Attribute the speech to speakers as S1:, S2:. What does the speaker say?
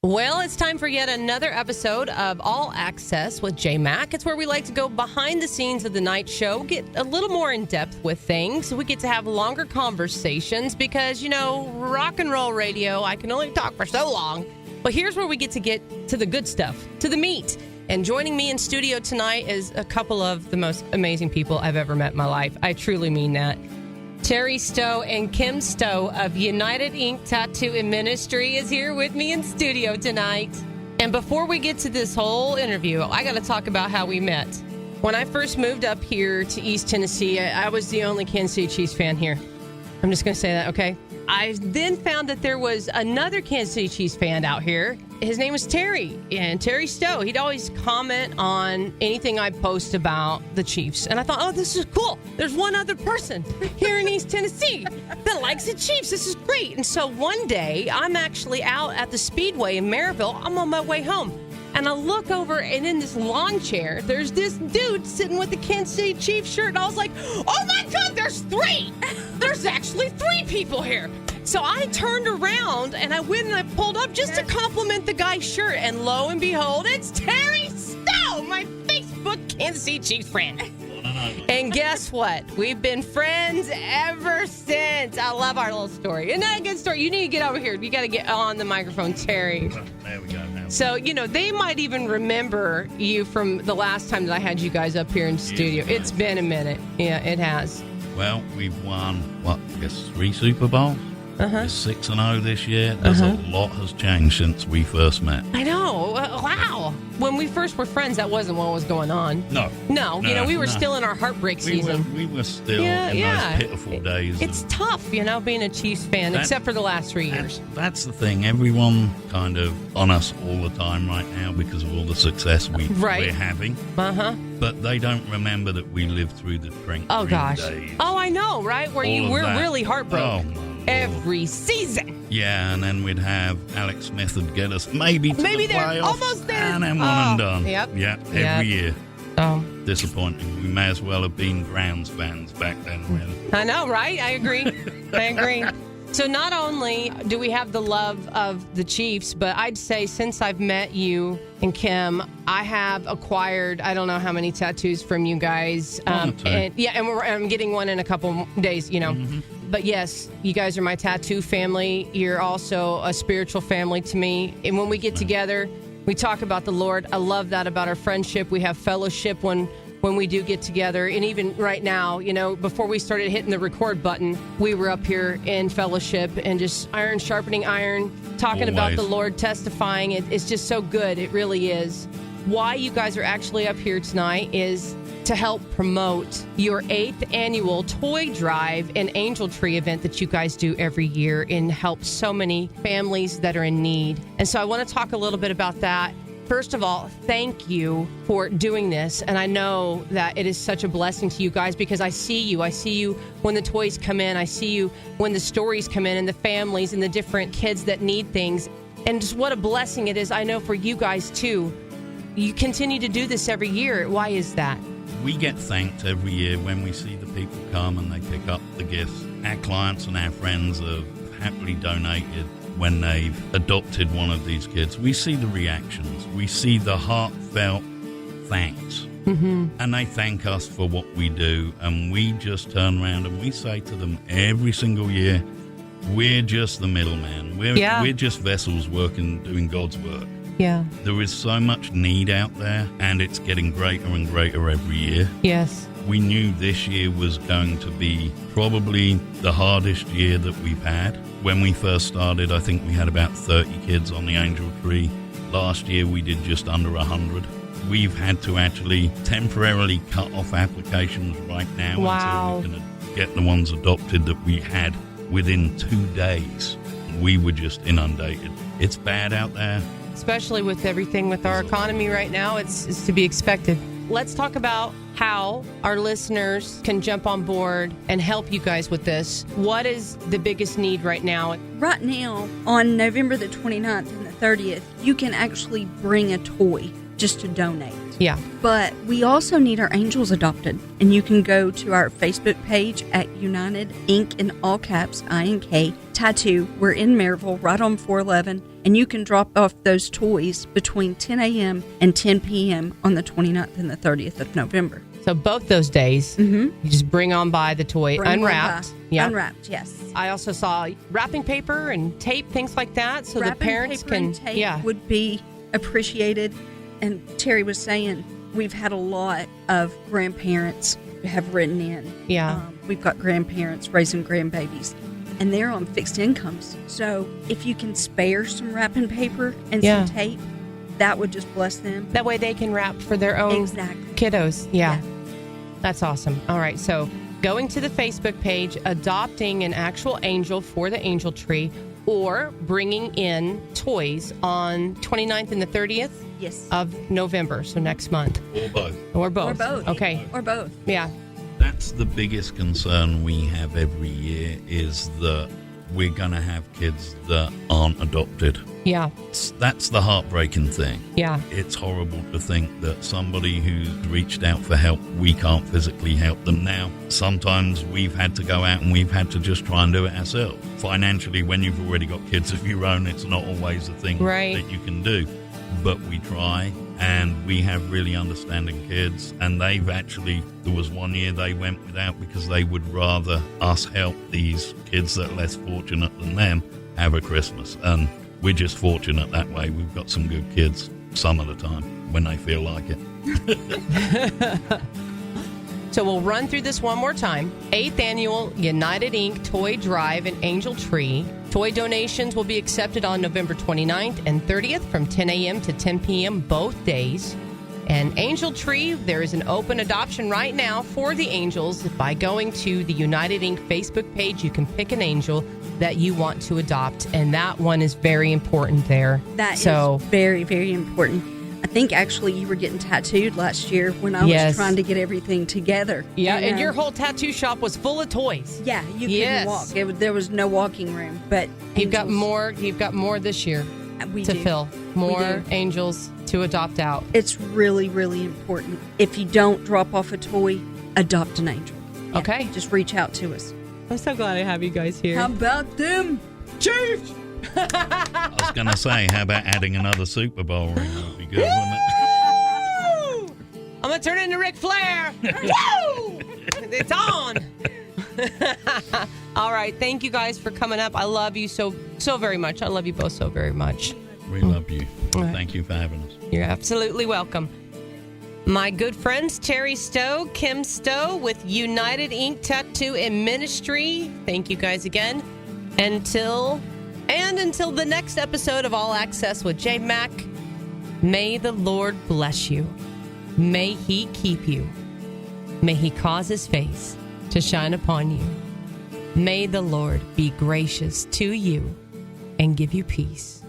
S1: Well, it's time for yet another episode of All Access with J-Mac. It's where we like to go behind the scenes of the night show, get a little more in depth with things. We get to have longer conversations because, rock and roll radio, I can only talk for so long. But here's where we get to the good stuff, to the meat. And joining me in studio tonight is a couple of the most amazing people I've ever met in my life. I truly mean that. Terry Stowe and Kim Stowe of United Ink Tattoo and Ministry is here with me in studio tonight. And before we get to this whole interview, I got to talk about how we met. When I first moved up here to East Tennessee, I was the only Kansas City Chiefs fan here. I'm just going to say that, okay? I then found that there was another Kansas City Chiefs fan out here. His name was Terry, and Terry Stowe. He'd always comment on anything I post about the Chiefs. And I thought, oh, this is cool. There's one other person here in East Tennessee that likes the Chiefs. This is great. And so one day, I'm actually out at the Speedway in Maryville. I'm on my way home. And I look over, and in this lawn chair, there's this dude sitting with the Kansas City Chiefs shirt. And I was like, oh, my God, there's three. There's actually three people here. So I turned around, and I went and I pulled up just to compliment the guy's shirt. And lo and behold, it's Terry Stowe, my Facebook Kansas City Chiefs friend. And guess what? We've been friends ever since. I love our little story. Isn't that a good story? You need to get over here. You got to get on the microphone, Terry.
S2: There we go.
S1: So, they might even remember you from the last time that I had you guys up here in studio. It's been a minute. Yeah, it has.
S2: Well, we've won, 3 Super Bowls? We're 6-0 this year. There's a lot has changed since we first met.
S1: I know. Wow. When we first were friends, that wasn't what was going on.
S2: No,
S1: we were still in our heartbreak season.
S2: We were still in those pitiful days.
S1: It's tough, being a Chiefs fan, except for the last 3 years.
S2: That's the thing. Everyone kind of on us all the time right now because of all the success we're having. But they don't remember that we lived through the days.
S1: Oh, I know, right? Where you were really heartbroken.
S2: Oh,
S1: every season.
S2: Yeah, and then we'd have Alex Smith would get us maybe the playoffs,
S1: almost there,
S2: and then one and done.
S1: Yep.
S2: Yeah, every year.
S1: Oh,
S2: disappointing. We may as well have been Browns fans back then, really.
S1: I know, right? I agree. So not only do we have the love of the Chiefs, but I'd say since I've met you and Kim, I have acquired I don't know how many tattoos from you guys. I'm getting one in a couple days. But yes, you guys are my tattoo family. You're also a spiritual family to me. And when we get together, we talk about the Lord. I love that about our friendship. We have fellowship when we do get together. And even right now, before we started hitting the record button, we were up here in fellowship and just iron sharpening iron, talking about the Lord, testifying. It's just so good. It really is. Why you guys are actually up here tonight is to help promote your 8th annual toy drive and angel tree event that you guys do every year and help so many families that are in need. And so I want to talk a little bit about that. First of all, thank you for doing this. And I know that it is such a blessing to you guys because I see you. I see you when the toys come in. I see you when the stories come in and the families and the different kids that need things. And just what a blessing it is. I know for you guys too. You continue to do this every year. Why is that?
S2: We get thanked every year when we see the people come and they pick up the gifts. Our clients and our friends have happily donated when they've adopted one of these kids. We see the reactions. We see the heartfelt thanks. And they thank us for what we do. And we just turn around and we say to them every single year, we're just the middleman. We're just vessels doing God's work.
S1: Yeah.
S2: There is so much need out there, and it's getting greater and greater every year.
S1: Yes.
S2: We knew this year was going to be probably the hardest year that we've had. When we first started, I think we had about 30 kids on the angel tree. Last year, we did just under 100. We've had to actually temporarily cut off applications right now until we're going to get the ones adopted that we had within 2 days. We were just inundated. It's bad out there.
S1: Especially with everything with our economy right now, it's to be expected. Let's talk about how our listeners can jump on board and help you guys with this. What is the biggest need right now?
S3: Right now, on November the 29th and the 30th, you can actually bring a toy just to donate.
S1: Yeah.
S3: But we also need our angels adopted. And you can go to our Facebook page at United Inc. in all caps, INK, Tattoo. We're in Maryville, right on 411. And you can drop off those toys between 10 a.m. and 10 p.m. on the 29th and the 30th of November.
S1: So both those days, you just bring on by the toy unwrapped.
S3: Yeah. Unwrapped, yes.
S1: I also saw wrapping paper and tape, things like that, so
S3: wrapping
S1: the parents
S3: paper
S1: can.
S3: And tape would be appreciated. And Terry was saying we've had a lot of grandparents have written in.
S1: Yeah.
S3: We've got grandparents raising grandbabies, and they're on fixed incomes. So if you can spare some wrapping paper and some tape, that would just bless them.
S1: That way they can wrap for their own kiddos. Yeah. That's awesome. All right. So going to the Facebook page, adopting an actual angel for the angel tree, or bringing in toys on 29th and the 30th of November. So next month.
S2: Or both.
S1: Or both.
S3: Or both.
S1: Okay.
S3: Or both.
S1: Yeah.
S2: That's the biggest concern we have every year, is that we're going to have kids that aren't adopted.
S1: Yeah.
S2: That's the heartbreaking thing.
S1: Yeah.
S2: It's horrible to think that somebody who's reached out for help, we can't physically help them now. Sometimes we've had to go out and we've had to just try and do it ourselves. Financially, when you've already got kids of your own, it's not always a thing that you can do. But we try, and we have really understanding kids. And they've actually, there was one year they went without because they would rather us help these kids that are less fortunate than them have a Christmas. And we're just fortunate that way. We've got some good kids some of the time when they feel like it.
S1: So we'll run through this one more time. 8th Annual United Inc. Toy Drive and Angel Tree. Toy donations will be accepted on November 29th and 30th from 10 a.m. to 10 p.m. both days. And Angel Tree, there is an open adoption right now for the angels. By going to the United Inc. Facebook page, you can pick an angel that you want to adopt. And that one is very important there.
S3: That is very, very important. I think actually you were getting tattooed last year when I was trying to get everything together.
S1: Yeah, and your whole tattoo shop was full of toys.
S3: Yeah, you couldn't walk. There was no walking room. But
S1: you've got more this year to fill. More angels to adopt out.
S3: It's really, really important. If you don't drop off a toy, adopt an angel.
S1: Yeah, okay.
S3: Just reach out to us.
S1: I'm so glad I have you guys here.
S3: How about them Chiefs?
S2: I was going to say, how about adding another Super Bowl ring? That would be good, wouldn't
S1: it? I'm going to turn into Ric Flair. It's on. All right. Thank you guys for coming up. I love you so very much. I love you both so very much.
S2: We love you. Right. Thank you for having us.
S1: You're absolutely welcome. My good friends, Terry Stowe, Kim Stowe with United Inc. Tattoo and Ministry. Thank you guys again. Until the next episode of All Access with J Mac, may the Lord bless you. May He keep you. May He cause His face to shine upon you. May the Lord be gracious to you and give you peace.